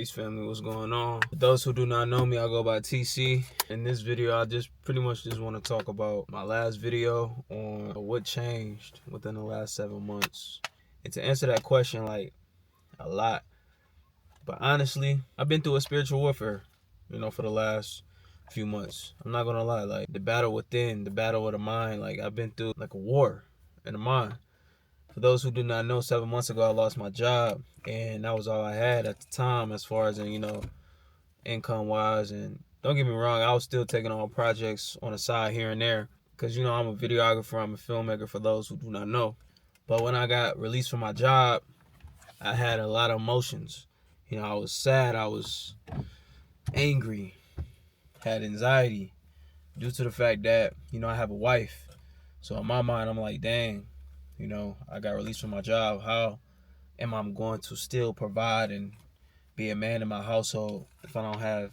Peace family, what's going on? For those who do not know me, I go by TC. In this video, I just pretty much want to talk about my last video on what changed within the last 7 months. And to answer that question, like, a lot. But honestly, I've been through a spiritual warfare, for the last few months. I'm not gonna lie, like, the battle within, the battle of the mind, like, I've been through like a war in the mind. For those who do not know, 7 months ago I lost my job, and that was all I had at the time as far as income wise. And don't get me wrong, I was still taking on projects on the side here and there because I'm a videographer, I'm a filmmaker, for those who do not know. But when I got released from my job, I had a lot of emotions. I was sad, I was angry, had anxiety due to the fact that I have a wife. So in my mind, I'm like, dang, I got released from my job. How am I going to still provide and be a man in my household if I don't have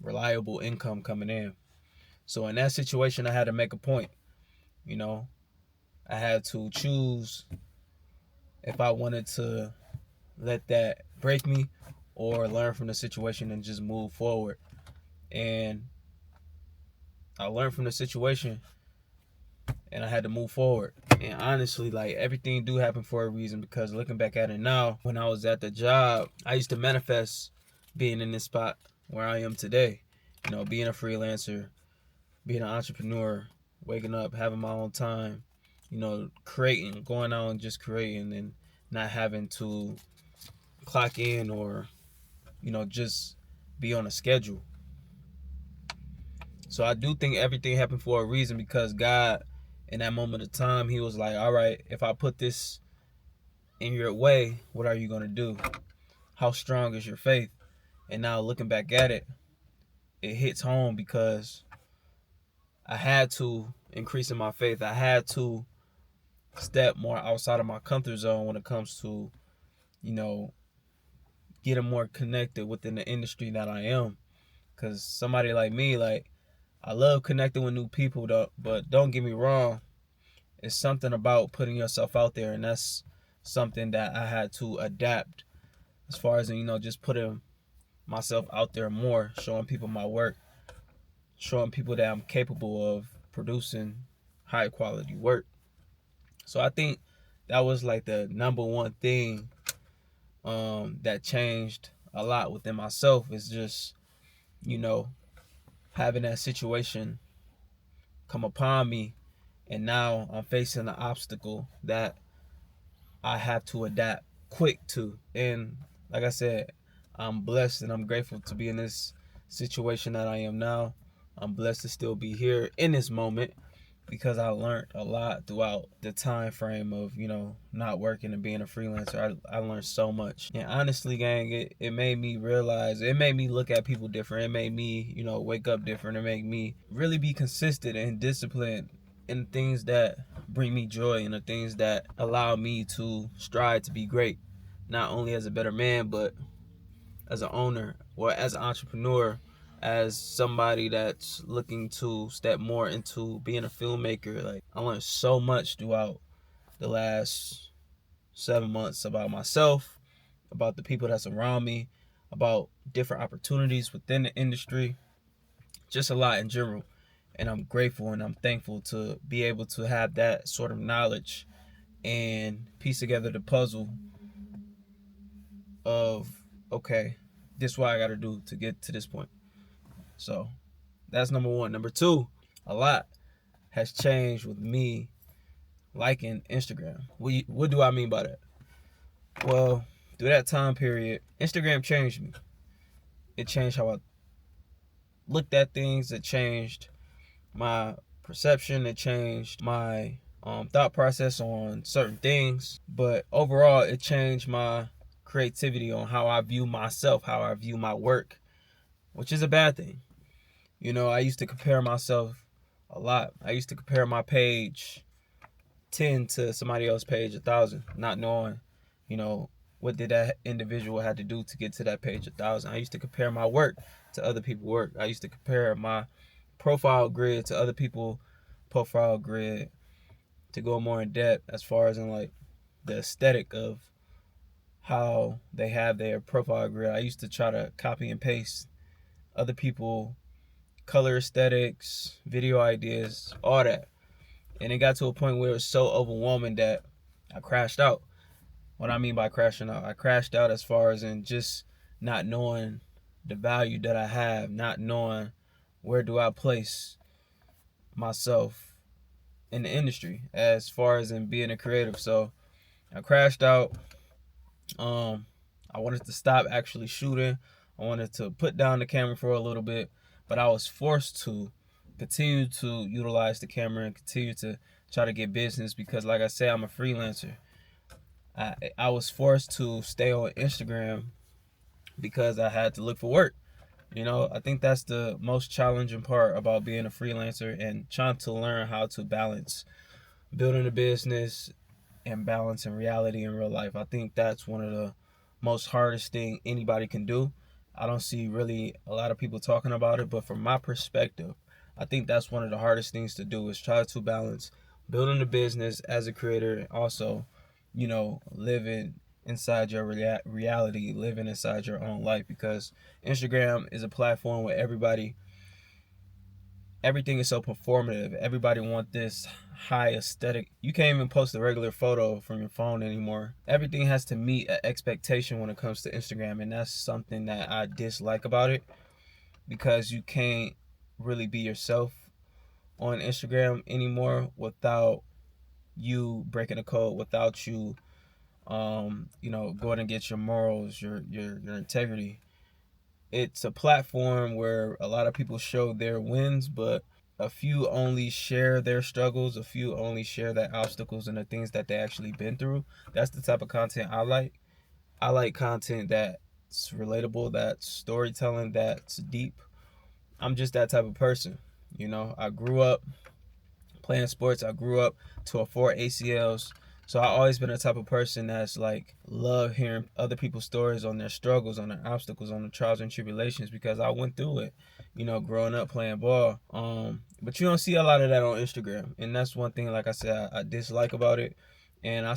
reliable income coming in? So in that situation, I had to make a point. I had to choose if I wanted to let that break me or learn from the situation and just move forward. And I learned from the situation and I had to move forward. And honestly, like, everything do happen for a reason, because looking back at it now, when I was at the job, I used to manifest being in this spot where I am today. Being a freelancer, being an entrepreneur, waking up, having my own time, creating, going out and just creating, and not having to clock in or, just be on a schedule. So I do think everything happened for a reason, because God, in that moment of time, he was like, all right, if I put this in your way, what are you going to do? How strong is your faith? And now looking back at it, it hits home, because I had to increase in my faith. I had to step more outside of my comfort zone when it comes to, getting more connected within the industry that I am. Because somebody like me, like, I love connecting with new people, though, but don't get me wrong, it's something about putting yourself out there, and that's something that I had to adapt as far as, just putting myself out there more, showing people my work, showing people that I'm capable of producing high quality work. So I think that was like the number one thing that changed a lot within myself, is just, having that situation come upon me, and now I'm facing an obstacle that I have to adapt quick to. And like I said, I'm blessed and I'm grateful to be in this situation that I am now. I'm blessed to still be here in this moment, because I learned a lot throughout the time frame of, not working and being a freelancer. I learned so much. And honestly, gang, it made me realize, it made me look at people different. It made me, wake up different. It made me really be consistent and disciplined in things that bring me joy, and the things that allow me to strive to be great, not only as a better man, but as an owner, or as an entrepreneur, as somebody that's looking to step more into being a filmmaker. Like, I learned so much throughout the last 7 months about myself, about the people that's around me, about different opportunities within the industry, just a lot in general. And I'm grateful and I'm thankful to be able to have that sort of knowledge and piece together the puzzle of, okay, this is what I got to do to get to this point. So that's number one. Number two, a lot has changed with me liking Instagram. What do I mean by that? Well, through that time period, Instagram changed me. It changed how I looked at things. It changed my perception. It changed my thought process on certain things. But overall, it changed my creativity on how I view myself, how I view my work, which is a bad thing. I used to compare myself a lot. I used to compare my page 10 to somebody else's page 1,000, not knowing, what did that individual have to do to get to that page 1,000. I used to compare my work to other people's work. I used to compare my profile grid to other people's profile grid, to go more in depth as far as in, like, the aesthetic of how they have their profile grid. I used to try to copy and paste other people color aesthetics, video ideas, all that. And it got to a point where it was so overwhelming that I crashed out. What I mean by crashing out, I crashed out as far as in just not knowing the value that I have, not knowing where do I place myself in the industry as far as in being a creative. So I crashed out. Um, I wanted to stop actually shooting. I wanted to put down the camera for a little bit, but I was forced to continue to utilize the camera and continue to try to get business because, like I said, I'm a freelancer. I was forced to stay on Instagram because I had to look for work. I think that's the most challenging part about being a freelancer and trying to learn how to balance building a business and balance in reality in real life. I think that's one of the most hardest thing anybody can do. I don't see really a lot of people talking about it, but from my perspective, I think that's one of the hardest things to do is try to balance building a business as a creator and also, living inside your reality, living inside your own life because Instagram is a platform where everything is so performative. Everybody want this high aesthetic. You can't even post a regular photo from your phone anymore. Everything has to meet an expectation when it comes to Instagram, and that's something that I dislike about it because you can't really be yourself on Instagram anymore without you breaking a code, without you going and get your morals, your integrity. It's a platform where a lot of people show their wins, but a few only share their struggles, a few only share their obstacles and the things that they actually been through. That's the type of content I like. I like content that's relatable, that's storytelling, that's deep. I'm just that type of person. I grew up playing sports. I grew up to afford ACLs. So I always been the type of person that's like love hearing other people's stories on their struggles, on their obstacles, on the trials and tribulations because I went through it, growing up playing ball. But you don't see a lot of that on Instagram, and that's one thing, like I said, I dislike about it. And I'm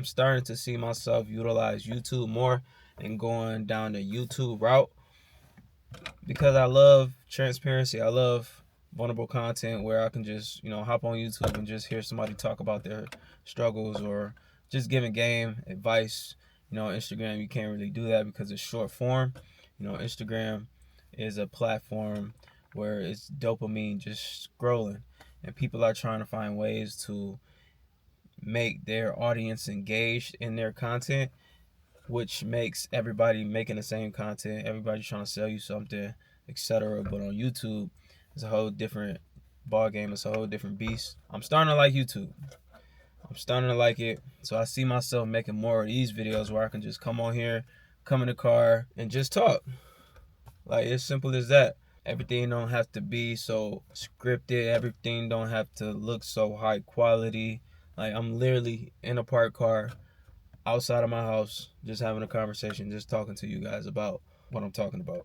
starting to see myself utilize YouTube more and going down the YouTube route because I love transparency. I love vulnerable content where I can just, hop on YouTube and just hear somebody talk about their struggles or just giving game advice. Instagram, you can't really do that because it's short form. Instagram is a platform where it's dopamine just scrolling and people are trying to find ways to make their audience engaged in their content, which makes everybody making the same content. Everybody's trying to sell you something, etc. But on YouTube, it's a whole different ball game. It's a whole different beast. I'm starting to like YouTube. I'm starting to like it. So I see myself making more of these videos where I can just come on here, come in the car, and just talk. Like it's simple as that. Everything don't have to be so scripted. Everything don't have to look so high quality. Like I'm literally in a parked car outside of my house, just having a conversation, just talking to you guys about what I'm talking about.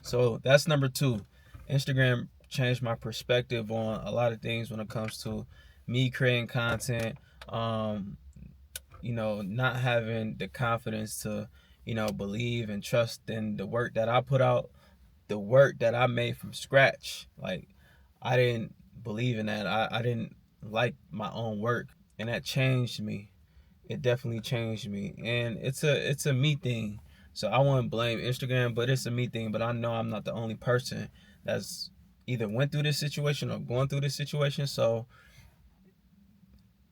So that's number two. Instagram changed my perspective on a lot of things when it comes to me creating content. Not having the confidence to, believe and trust in the work that I put out, the work that I made from scratch. Like I didn't believe in that. I didn't like my own work, and that changed me. It definitely changed me, and it's a me thing. So I wouldn't blame Instagram, but it's a me thing. But I know I'm not the only person that's either went through this situation or going through this situation. So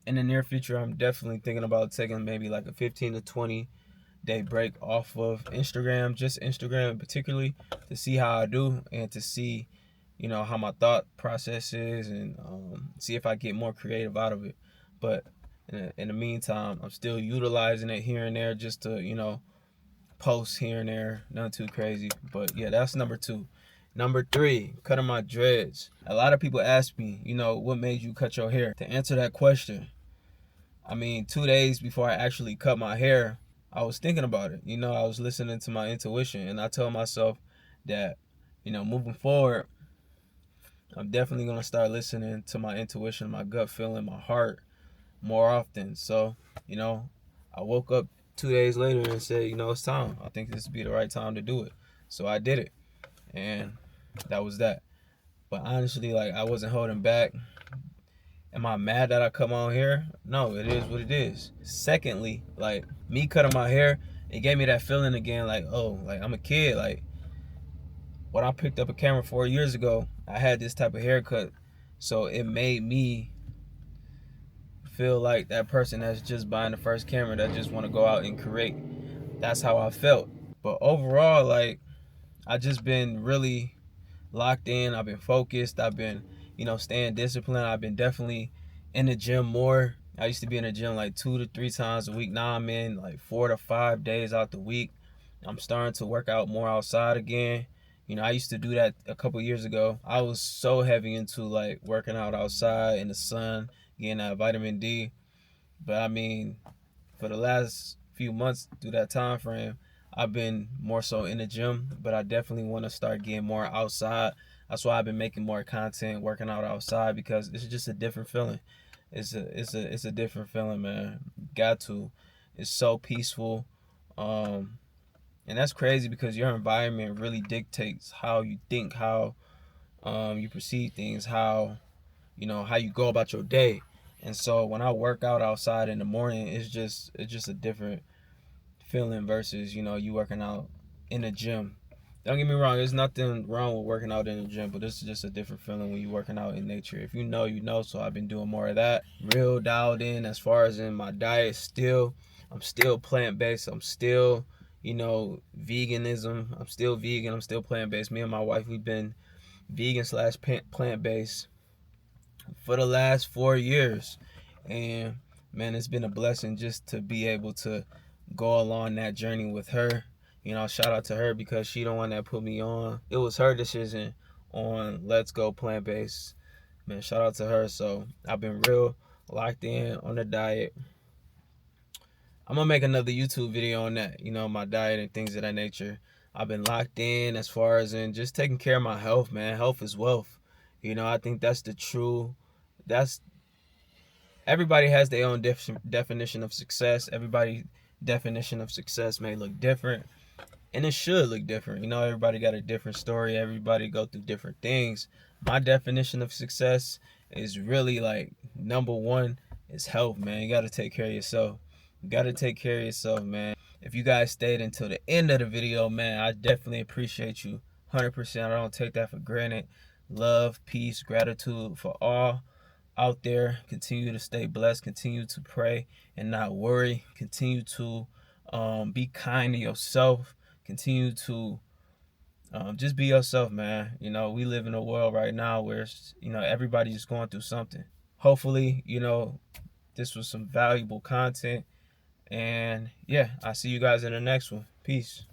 in the near future, I'm definitely thinking about taking maybe like a 15 to 20-day break off of Instagram, just Instagram particularly, to see how I do and to see, how my thought process is and see if I get more creative out of it. But in the meantime, I'm still utilizing it here and there just to, post here and there. Nothing too crazy. But yeah, that's number two. Number three, cutting my dreads. A lot of people ask me, what made you cut your hair? To answer that question, 2 days before I actually cut my hair, I was thinking about it. I was listening to my intuition and I told myself that, moving forward, I'm definitely going to start listening to my intuition, my gut feeling, my heart more often. So, I woke up 2 days later and said, it's time. I think this would be the right time to do it. So I did it, and that was that. But honestly, like, I wasn't holding back. Am I mad that I cut my own hair? No, it is what it is. Secondly, like, me cutting my hair, it gave me that feeling again, like, oh, like, I'm a kid. Like, when I picked up a camera 4 years ago, I had this type of haircut. So it made me feel like that person that's just buying the first camera that just want to go out and create. That's how I felt. But overall, like, I just been really locked in. I've been focused. I've been, staying disciplined. I've been definitely in the gym more. I used to be in the gym like 2 to 3 times a week. Now I'm in like 4 to 5 days out the week. I'm starting to work out more outside again. I used to do that a couple years ago. I was so heavy into like working out outside in the sun, getting that vitamin D. But I mean, for the last few months through that time frame, I've been more so in the gym, but I definitely want to start getting more outside. That's why I've been making more content, working out outside, because it's just a different feeling. It's a different feeling, man. Got to. It's so peaceful. And that's crazy because your environment really dictates how you think, how you perceive things, how you go about your day. And so when I work out outside in the morning, it's just a different feeling versus you working out in the gym. Don't get me wrong, there's nothing wrong with working out in the gym, but this is just a different feeling when you're working out in nature. If you know, you know. So I've been doing more of that. Real dialed in as far as in my diet. I'm still plant based. I'm still, veganism. I'm still vegan. I'm still plant based. Me and my wife, we've been vegan slash plant based for the last 4 years. And man, it's been a blessing just to be able to go along that journey with her. Shout out to her because she the one that put me on. It was her decision on let's go plant based. Man, shout out to her. So I've been real locked in on the diet. I'm gonna make another YouTube video on that, my diet and things of that nature. I've been locked in as far as in just taking care of my health, man. Health is wealth. I think that's everybody has their own definition of success. Everybody's definition of success may look different, and it should look different. Everybody got a different story. Everybody go through different things. My definition of success is really like number one is health, man. You got to take care of yourself. You got to take care of yourself, man. If you guys stayed until the end of the video, man, I definitely appreciate you 100%. I don't take that for granted. Love, peace, gratitude for all out there. Continue to stay blessed. Continue to pray and not worry. Continue to be kind to yourself. Continue to just be yourself, man. We live in a world right now where everybody's going through something. Hopefully, this was some valuable content. And yeah, I'll see you guys in the next one. Peace.